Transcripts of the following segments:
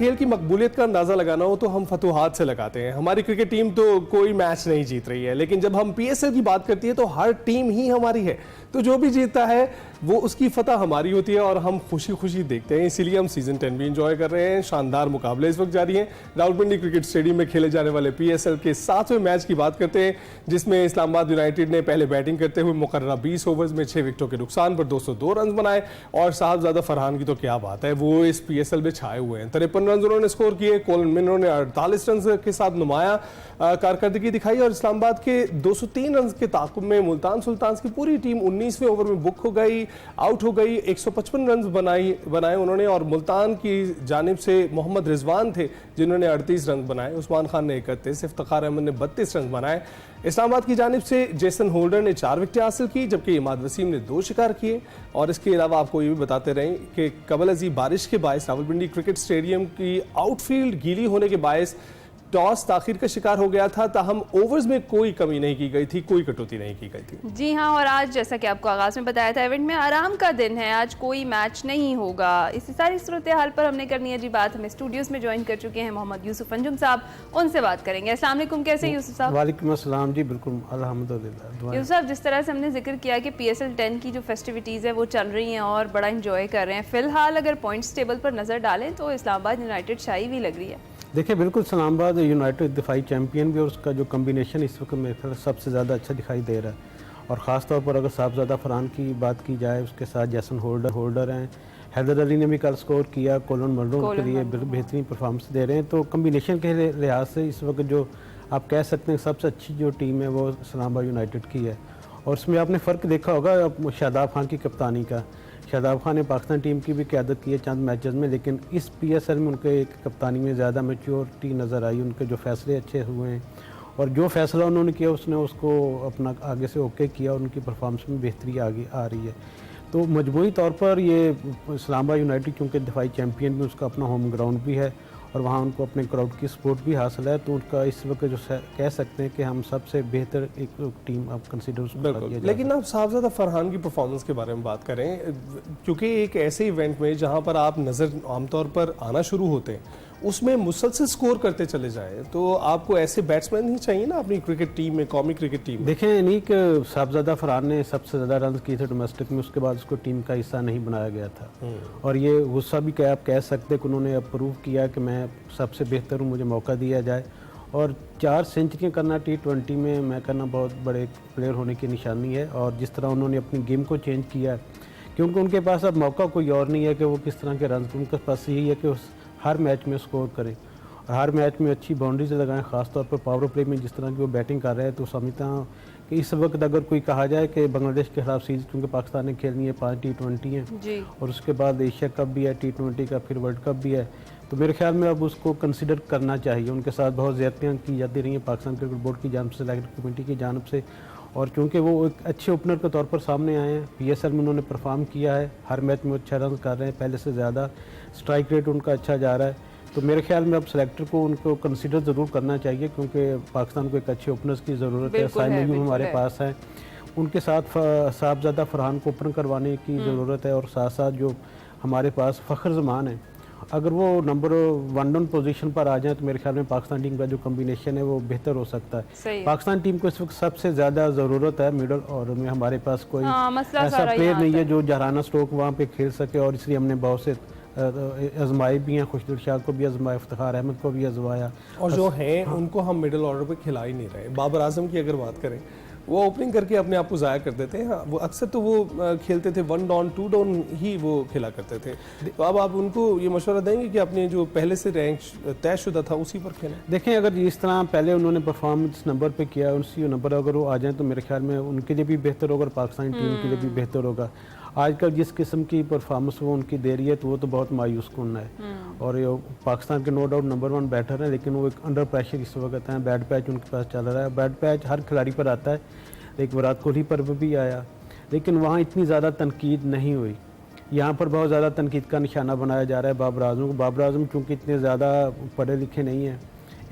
खेल की मकबूलियत का अंदाजा लगाना हो तो हम फतूहात से लगाते हैं। हमारी क्रिकेट टीम तो कोई मैच नहीं जीत रही है, लेकिन जब हम पीएसएल की बात करती है तो हर टीम ही हमारी है, तो जो भी जीतता है वो उसकी फतह हमारी होती है और हम खुशी खुशी देखते हैं। इसीलिए हम सीजन 10 भी इंजॉय कर रहे हैं। शानदार मुकाबले इस वक्त जारी हैं। रावलपिंडी क्रिकेट स्टेडियम में खेले जाने वाले पीएसएल के 7वें मैच की बात करते हैं, जिसमें इस्लामाबाद यूनाइटेड ने पहले बैटिंग करते हुए मुकर्ररा 20 ओवर्स में 6 विकेटों के नुकसान पर 202 रन बनाए। और साहबजादा फरहान की तो क्या बात है, वो इस पीएसएल में छाए हुए हैं। 53 रन उन्होंने स्कोर किए। कोलन मिनरो ने 48 रन के साथ नुमाया कारकर्दगी दिखाई और इस्लामाबाद के 203 रन के ताकुब में मुल्तान सुल्तान्स की पूरी टीम 19वें ओवर में बुक हो गई, आउट हो गई। 155 रन बनाए उन्होंने और मुल्तान की जानिब से मोहम्मद रिजवान थे जिन्होंने 38 रन बनाए, उस्मान खान ने 31, इफ्तिखार अहमद ने 32 रन बनाए। इस्लामाबाद की जानिब से जेसन होल्डर ने 4 विकेटें हासिल की, जबकि इमाद वसीम ने 2 शिकार किए। और इसके अलावा आपको ये भी बताते रहें कि कबल अजी बारिश के बायस रावलपिंडी क्रिकेट स्टेडियम की आउटफील्ड गीली होने के बायस टॉस ताखिर का शिकार हो गया था, ताहम ओवर्स में कोई कमी नहीं की गई थी, कोई कटौती नहीं की गई थी। जी हाँ, और आज जैसा कि आपको आगाज़ में बताया था, इवेंट में आराम का दिन है, आज कोई मैच नहीं होगा। इसी सारी सूरत हाल पर हमने करनी है जी बात। हमें स्टूडियोज में ज्वाइन कर चुके हैं मोहम्मद यूसुफ अंजुम साहब, उनसे बात करेंगे। अस्सलाम वालेकुम, कैसे हैं यूसुफ साहब? वालेकुम अस्सलाम जी, बिल्कुल अल्हम्दुलिल्लाह। यूसुफ साहब, जिस तरह से हमने जिक्र किया कि PSL 10 की जो फेस्टिविटीज़ है वो चल रही हैं और बड़ा इंजॉय कर रहे हैं, फिलहाल अगर पॉइंट्स टेबल पर नज़र डालें तो इस्लामाबाद यूनाइटेड शाही भी लग रही है। देखिए, बिल्कुल इस्लामाबाद यूनाइटेड दिफाई चैंपियन भी, और उसका जो कम्बिनेशन इस वक्त मेरे ख्याल सबसे ज़्यादा अच्छा दिखाई दे रहा है। और ख़ास तौर पर अगर साहबजादा फरहान की बात की जाए, उसके साथ जैसन होल्डर हैं, हैदर अली ने भी कल स्कोर किया, कोलन मर्रो के लिए बेहतरीन परफॉर्मेंस दे रहे हैं। तो कम्बिनेशन के लिहाज से इस वक्त जो आप कह सकते हैं सबसे अच्छी जो टीम है वो इस्लामाबाद यूनाइटेड की है। और उसमें आपने फ़र्क देखा होगा शादाब खान की कप्तानी का। शादाब खान ने पाकिस्तान टीम की भी क़यादत की है चंद मैचेस में, लेकिन इस PSL में उनके एक कप्तानी में ज़्यादा मैच्योरिटी नज़र आई। उनके जो फैसले अच्छे हुए हैं और जो फैसला उन्होंने किया उसने उसको अपना आगे से ओके किया, उनकी परफॉर्मेंस में बेहतरी आगे आ रही है। तो मजमूई तौर पर ये इस्लामाबाद यूनाइटेड चूँकि दिफाई चैम्पियन भी, उसका अपना होम ग्राउंड भी है और वहाँ उनको अपने क्राउड की सपोर्ट भी हासिल है, तो उनका इस वक्त जो कह सकते हैं कि हम सबसे बेहतर एक टीम अब कंसिडर बिल्कुल। लेकिन आप साहबजादा फरहान की परफॉर्मेंस के बारे में बात करें, क्योंकि एक ऐसे इवेंट में जहाँ पर आप नज़र आमतौर पर आना शुरू होते हैं उसमें मुसलसल स्कोर करते चले जाएं, तो आपको ऐसे बैट्समैन ही चाहिए ना अपनी क्रिकेट टीम में, कौमी क्रिकेट टीम में। देखें, नहीं कि साहबजादा फरहान ने सबसे ज़्यादा रन किए थे डोमेस्टिक में, उसके बाद उसको टीम का हिस्सा नहीं बनाया गया था। और ये गुस्सा भी क्या आप कह सकते कि उन्होंने अप्रूव किया कि मैं सबसे बेहतर हूँ, मुझे मौका दिया जाए। और 4 सेंचुरियाँ करना T20 में मैं करना बहुत बड़े प्लेयर होने की निशानी है। और जिस तरह उन्होंने अपनी गेम को चेंज किया, क्योंकि उनके पास अब मौका कोई और नहीं है कि वो किस तरह के रन, उनके पास यही है कि हर मैच में स्कोर करें और हर मैच में अच्छी बाउंड्रीज लगाएं। ख़ासतौर पर पावर प्ले में जिस तरह की वो बैटिंग कर रहे हैं, तो समझता हूँ कि इस वक्त अगर कोई कहा जाए कि बांग्लादेश के खिलाफ सीरीज, क्योंकि पाकिस्तान ने खेलनी है 5 T20 हैं और उसके बाद एशिया कप भी है T20 का, फिर वर्ल्ड कप भी है, तो मेरे ख्याल में अब उसको कंसिडर करना चाहिए। उनके साथ बहुत ज़्यादतियाँ की जाती रही हैं पाकिस्तान क्रिकेट बोर्ड की जानिब से, सेलेक्ट कमेटी की जानिब से। और चूँकि वो एक अच्छे ओपनर के तौर पर सामने आए हैं, PSL में उन्होंने परफॉर्म किया है, हर मैच में अच्छा रन कर रहे हैं, पहले से ज़्यादा स्ट्राइक रेट उनका अच्छा जा रहा है। तो मेरे ख्याल में अब सेलेक्टर को उनको कंसिडर ज़रूर करना चाहिए, क्योंकि पाकिस्तान को एक अच्छे ओपनर्स की ज़रूरत है। साइम अयूब हमारे पास हैं, उनके साथ साहबजादा फरहान को ओपन करवाने की ज़रूरत है। और साथ साथ जो हमारे पास फ़खर जमान है, अगर वो नंबर 1 डाउन पोजीशन पर आ जाए तो मेरे ख्याल में पाकिस्तान टीम का जो कम्बिनेशन है वो बेहतर हो सकता है। पाकिस्तान टीम को इस वक्त सबसे ज़्यादा ज़रूरत है मिडल ऑर्डर में, हमारे पास कोई ऐसा प्लेयर नहीं है जो जहाराना स्ट्रोक वहाँ पे खेल सके, और इसलिए हमने बहुत से आजमाए भी हैं, खुशदिल शाह को भी आजमाया, इफ्तिखार अहमद को भी आजमाया, और जो हैं उनको हम मिडिल ऑर्डर पे खिला ही नहीं रहे। बाबर आजम की अगर बात करें, वो ओपनिंग करके अपने आप को ज़ाया कर देते हैं। हाँ, वो अक्सर तो वो खेलते थे 1 डाउन 2 डाउन ही वो खेला करते थे। तो अब आप उनको ये मशवरा देंगे कि अपने जो पहले से रैंक तयशुदा था उसी पर खेलें? देखें, अगर जिस तरह पहले उन्होंने परफॉर्मेंस नंबर पे किया, उसी नंबर अगर वो आ जाएँ तो मेरे ख्याल में उनके लिए भी बेहतर होगा और पाकिस्तानी टीम के लिए भी बेहतर होगा। आजकल जिस किस्म की परफॉर्मेंस वो उनकी दे रही है तो वो तो बहुत मायूस कुन है। और ये पाकिस्तान के नो डाउट नंबर 1 बैटर है, लेकिन वो एक अंडर प्रेशर इस वक्त हैं। बैड पैच उनके पास चल रहा है, बैड पैच हर खिलाड़ी पर आता है, एक विराट कोहली पर भी आया, लेकिन वहाँ इतनी ज़्यादा तनकीद नहीं हुई। यहाँ पर बहुत ज़्यादा तनकीद का निशाना बनाया जा रहा है बाबर आजम को। बाबर आजम चूँकि इतने ज़्यादा पढ़े लिखे नहीं हैं,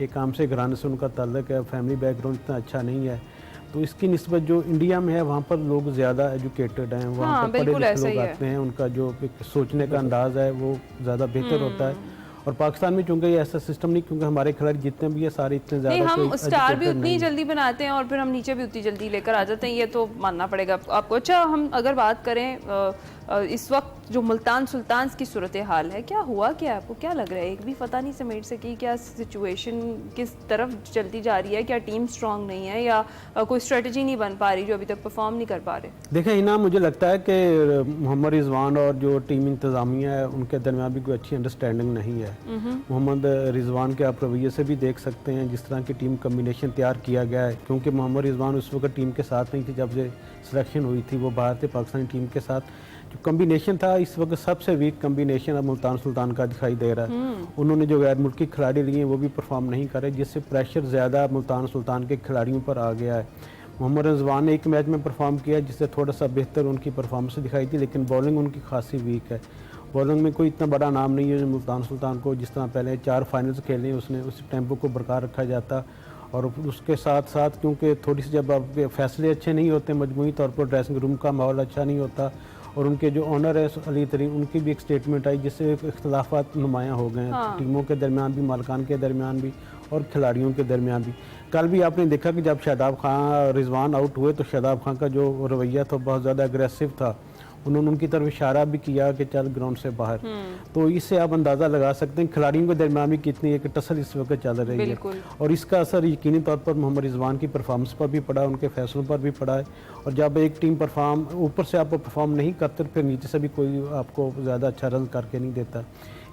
एक आम से घराने से उनका ताल्लुक है, फैमिली बैकग्राउंड इतना अच्छा नहीं है, तो इसकी निस्बत जो इंडिया में है वहाँ पर लोग ज़्यादा एजुकेटेड हैं, वहाँ पर पढ़े लिखे लोग आते हैं, उनका जो सोचने का अंदाज़ है वो ज़्यादा बेहतर होता है। और पाकिस्तान में चूंकि ऐसा सिस्टम नहीं, क्योंकि हमारे खिलाड़ी जितने भी है सारे इतने नहीं, ज़्यादा हम स्टार भी educated उतनी नहीं। जल्दी बनाते हैं और फिर हम नीचे भी उतनी जल्दी लेकर आ जाते हैं, ये तो मानना पड़ेगा आपको। अच्छा, हम अगर बात करें इस वक्त जो मुल्तान सुल्तान्स की सूरत हाल है, क्या हुआ, क्या आपको क्या लग रहा है? एक भी फतह नहीं समेट सकी, क्या सिचुएशन किस तरफ चलती जा रही है? क्या टीम स्ट्रांग नहीं है या कोई स्ट्रेटजी नहीं बन पा रही जो अभी तक परफॉर्म नहीं कर पा रहे? देखिए हिना, मुझे लगता है कि मोहम्मद रिजवान और जो टीम इंतज़ामिया है उनके दरमियान भी कोई अच्छी अंडरस्टैंडिंग नहीं है। मोहम्मद रिजवान के आप रवैये से भी देख सकते हैं जिस तरह की टीम कम्बिनेशन तैयार किया गया है, क्योंकि मोहम्मद रिजवान उस वक्त टीम के साथ नहीं थे जब से सिलेक्शन हुई थी, वो बाहर थे पाकिस्तानी टीम के साथ। जो कम्बिनेशन था इस वक्त सबसे वीक कम्बिनेशन अब मुल्तान सुल्तान का दिखाई दे रहा है। उन्होंने जो गैर मुल्की खिलाड़ी लिए वो भी परफॉर्म नहीं करे, जिससे प्रेशर ज़्यादा मुल्तान सुल्तान के खिलाड़ियों पर आ गया है। मोहम्मद रिजवान ने एक मैच में परफॉर्म किया जिससे थोड़ा सा बेहतर उनकी परफॉर्मेंस दिखाई थी, लेकिन बॉलिंग उनकी खासी वीक है। बॉलिंग में कोई इतना बड़ा नाम नहीं है जो मुल्तान सुल्तान को जिस तरह पहले 4 फाइनल्स खेले उसने उस टेम्पो को बरकरार रखा जाता। और उसके साथ साथ क्योंकि थोड़ी सी जब आपके फैसले अच्छे नहीं होते, मजमूई तौर पर ड्रेसिंग रूम का माहौल अच्छा नहीं होता, और उनके जो ऑनर है अली तरीन, उनकी भी एक स्टेटमेंट आई जिससे इख्तलाफात नुमायाँ हो गए हैं। हाँ। टीमों के दरमियान भी, मालकान के दरमियान भी और खिलाड़ियों के दरमियान भी। कल भी आपने देखा कि जब शादाब खान रिजवान आउट हुए तो शादाब खान का जो रवैया था बहुत ज़्यादा अग्रेसिव था। उन्होंने उनकी तरफ इशारा भी किया कि चल ग्राउंड से बाहर। तो इससे आप अंदाज़ा लगा सकते हैं खिलाड़ियों के दरमियान भी कितनी एक टसल इस वक्त चल रही है, और इसका असर यकीनी तौर पर मोहम्मद रिजवान की परफॉर्मेंस पर भी पड़ा, उनके फैसलों पर भी पड़ा है। और जब एक टीम परफॉर्म ऊपर से आप परफॉर्म नहीं करते फिर नीचे से भी कोई आपको ज़्यादा अच्छा रन करके नहीं देता।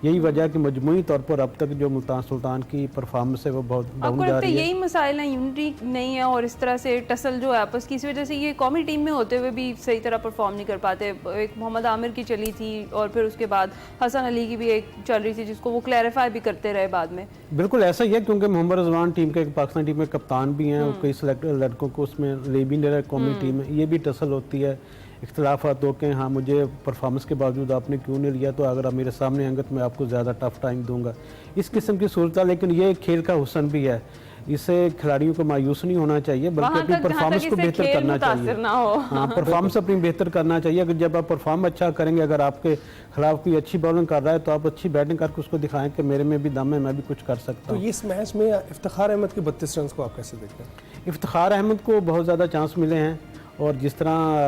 यही वजह है कि मजमूई तौर पर अब तक जो मुल्तान सुल्तान की परफॉर्मेंस है वो बहुत डाउन जा रही है। यही मसाइल है, यूनिटी नहीं है और इस तरह से टसल जो है आपस की, इस वजह से ये कौमी टीम में होते हुए भी सही तरह परफॉर्म नहीं कर पाते। एक मोहम्मद आमिर की चली थी और फिर उसके बाद हसन अली की भी एक चल रही थी जिसको वो क्लैरिफाई भी करते रहे बाद में। बिल्कुल ऐसा ही है, क्योंकि मोहम्मद रिजवान टीम के पाकिस्तान टीम में कप्तान भी हैं और कई सिलेक्टेड लड़कों को उसमें ले भी नहीं रहा कौमी टीम में। ये भी टसल होती है, इख्तलाफात हो के हाँ मुझे परफॉर्मेंस के बावजूद आपने क्यों नहीं लिया, तो अगर आप मेरे सामने आएंगे तो मैं आपको ज़्यादा टफ टाइम दूंगा, इस किस्म की सूरत। लेकिन ये खेल का हुस्न भी है, इससे खिलाड़ियों को मायूस नहीं होना चाहिए बल्कि अपनी परफॉर्मेंस को बेहतर करना चाहिए। हाँ, परफॉर्मेंस अपनी बेहतर करना चाहिए। अगर जब आप परफॉर्म अच्छा करेंगे, अगर आपके खिलाफ कोई अच्छी बॉलिंग कर रहा है तो आप अच्छी बैटिंग करके उसको दिखाएं कि मेरे में भी दम है, मैं भी कुछ कर सकता हूँ। तो इस मैच में इफ्तिखार अहमद के 32 रन को आप कैसे देखते हैं? इफ्तिखार अहमद को बहुत ज़्यादा चांस मिले हैं, और जिस तरह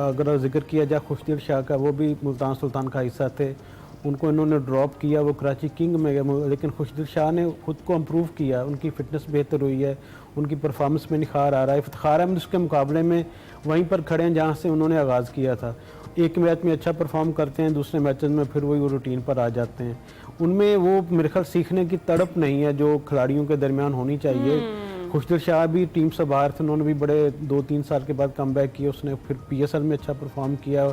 अगर जिक्र किया जाए खुशदिल शाह का, वो भी मुल्तान सुल्तान का हिस्सा थे, उनको इन्होंने ड्रॉप किया, वो कराची किंग में गए, लेकिन खुशदिल शाह ने खुद को इम्प्रूव किया, उनकी फ़िटनेस बेहतर हुई है, उनकी परफॉर्मेंस में निखार आ रहा है। इफ्तिखार अहमद उसके मुकाबले में वहीं पर खड़े हैं जहाँ से उन्होंने आगाज़ किया था। एक मैच में अच्छा परफॉर्म करते हैं, दूसरे मैचेस में फिर वही रूटीन पर आ जाते हैं। उनमें वो मेरे ख्याल सीखने की तड़प नहीं है जो खिलाड़ियों के दरमियान होनी चाहिए। खुशदिल शाह भी टीम से बाहर थे, उन्होंने भी बड़े 2-3 साल के बाद कम बैक किया, उसने फिर PSL में अच्छा परफॉर्म किया।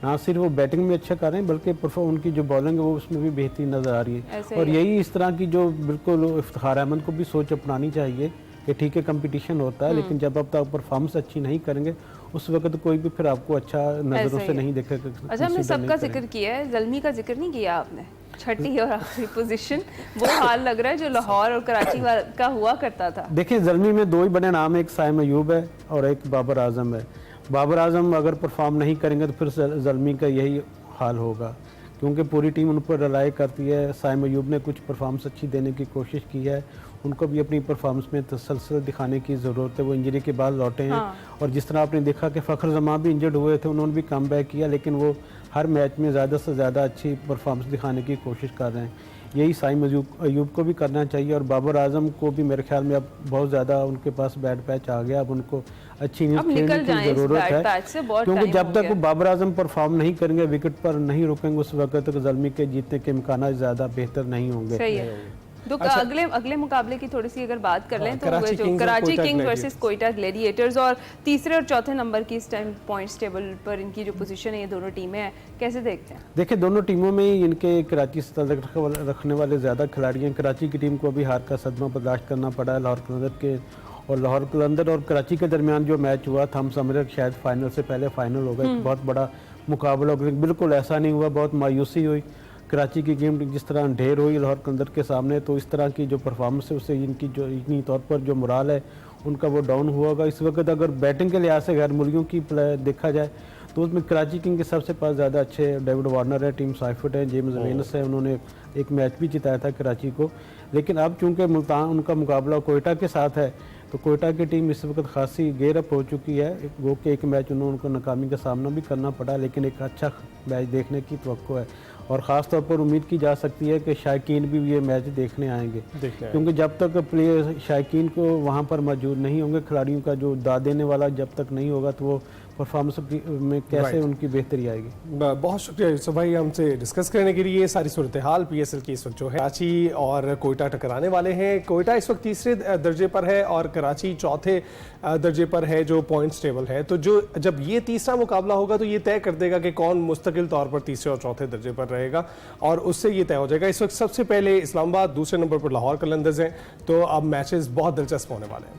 ना सिर्फ वो बैटिंग में अच्छा कर रहे हैं बल्कि उनकी जो बॉलिंग है वो उसमें भी बेहतरी नज़र आ रही है। और यही इस तरह की जो बिल्कुल इफ्तिखार अहमद को भी सोच अपनानी चाहिए कि ठीक है कंपटीशन होता है, लेकिन जब आप तक परफॉर्मेंस अच्छी नहीं करेंगे उस वक्त कोई भी फिर आपको अच्छा नज़रों से नहीं देखेगा। अच्छा, हमने सबका जिक्र किया है, ज़ल्मी का जिक्र नहीं किया आपने। छठी और आखिरी पोजीशन, वो हाल लग रहा है जो लाहौर और कराची का हुआ करता था। देखिए ज़ल्मी में 2 ही बड़े नाम है, एक साइम अयूब है और एक बाबर आजम है। बाबर आजम अगर परफॉर्म नहीं करेंगे तो फिर ज़ल्मी का यही हाल होगा, क्योंकि पूरी टीम उन पर रिलाई करती है। साइम अयूब ने कुछ परफॉर्मेंस अच्छी देने की कोशिश की है, उनको भी अपनी परफॉर्मेंस में तसलसल दिखाने की ज़रूरत है। वो इंजरी के बाद लौटे हैं। और जिस तरह आपने देखा कि फ़खर जमान भी इंजर्ड हुए थे, उन्होंने भी कम बैक किया, लेकिन वो हर मैच में ज़्यादा से ज़्यादा अच्छी परफॉर्मेंस दिखाने की कोशिश कर रहे हैं। यही साइम अयूब को भी करना चाहिए। और बाबर आजम को भी मेरे ख्याल में अब बहुत ज़्यादा उनके पास बैट पैच आ गया, अब उनको अच्छी नींद खेलने की ज़रूरत है, क्योंकि जब तक वो बाबर आजम परफॉर्म नहीं करेंगे, विकेट पर नहीं रुकेंगे, उस वक्त तक ज़ल्मी के जीतने के इम्कान ज़्यादा बेहतर नहीं होंगे। तो अगले मुकाबले की थोड़ी सी अगर बात कर लें तो Karachi Kings versus Quetta Gladiators, और तीसरे और चौथे नंबर की इस टाइम पॉइंट्स टेबल पर इनकी जो पोजीशन है, ये दोनों टीमें हैं, कैसे देखते हैं? देखिए दोनों टीमों में इनके कराची से ताल्लुक रखने वाले ज़्यादा खिलाड़ी हैं। कराची की टीम को अभी हार का सदमा बर्दाश्त करना पड़ा है लाहौर कलंदर के, और लाहौर कलंदर और कराची के दरमियान जो मैच हुआ था, हम समझ रहे शायद फाइनल से पहले फाइनल होगा, एक बहुत बड़ा मुकाबला होगा, बिल्कुल ऐसा नहीं हुआ, बहुत मायूसी हुई। कराची की गेम जिस तरह ढेर हुई लाहौर कलंदर के सामने, तो इस तरह की जो परफॉर्मेंस है उससे इनकी जो इतनी तौर पर जो मोराल है उनका वो डाउन हुआ होगा। इस वक्त अगर बैटिंग के लिहाज से गैर मुल्कियों की देखा जाए तो उसमें कराची किंग के सबसे पास ज़्यादा अच्छे डेविड वार्नर है, टीम साइफर्ट है, जेम्स वेनस है, उन्होंने एक मैच भी जिताया था कराची को। लेकिन अब चूंकि मुल्तान उनका मुकाबला कोयटा के साथ है, तो कोयटा की टीम इस वक्त खासी गेयर अप हो चुकी है। वो कि एक मैच उनको नाकामी का सामना भी करना पड़ा, लेकिन एक अच्छा मैच देखने की तवक्को है और ख़ास तौर पर उम्मीद की जा सकती है कि शायकीन भी ये मैच देखने आएंगे, क्योंकि जब तक प्लेयर शायकीन को वहाँ पर मौजूद नहीं होंगे, खिलाड़ियों का जो दाद देने वाला जब तक नहीं होगा, तो वो परफॉर्मेंस में कैसे उनकी बेहतरी आएगी। बहुत शुक्रिया यूसुफ भाई हमसे डिस्कस करने के लिए। सारी सूरत हाल पीएसएल की इस वक्त जो है, कराची और कोयटा टकराने वाले हैं। कोयटा इस वक्त तीसरे दर्जे पर है और कराची चौथे दर्जे पर है जो पॉइंट्स टेबल है। तो जो जब ये तीसरा मुकाबला होगा तो ये तय कर देगा कि कौन मुस्तकिल तौर पर तीसरे और चौथे दर्जे पर रहेगा और उससे ये तय हो जाएगा। इस वक्त सबसे पहले इस्लामाबाद, दूसरे नंबर पर लाहौर कलंदर्स हैं। तो अब मैचेस बहुत दिलचस्प होने वाले हैं।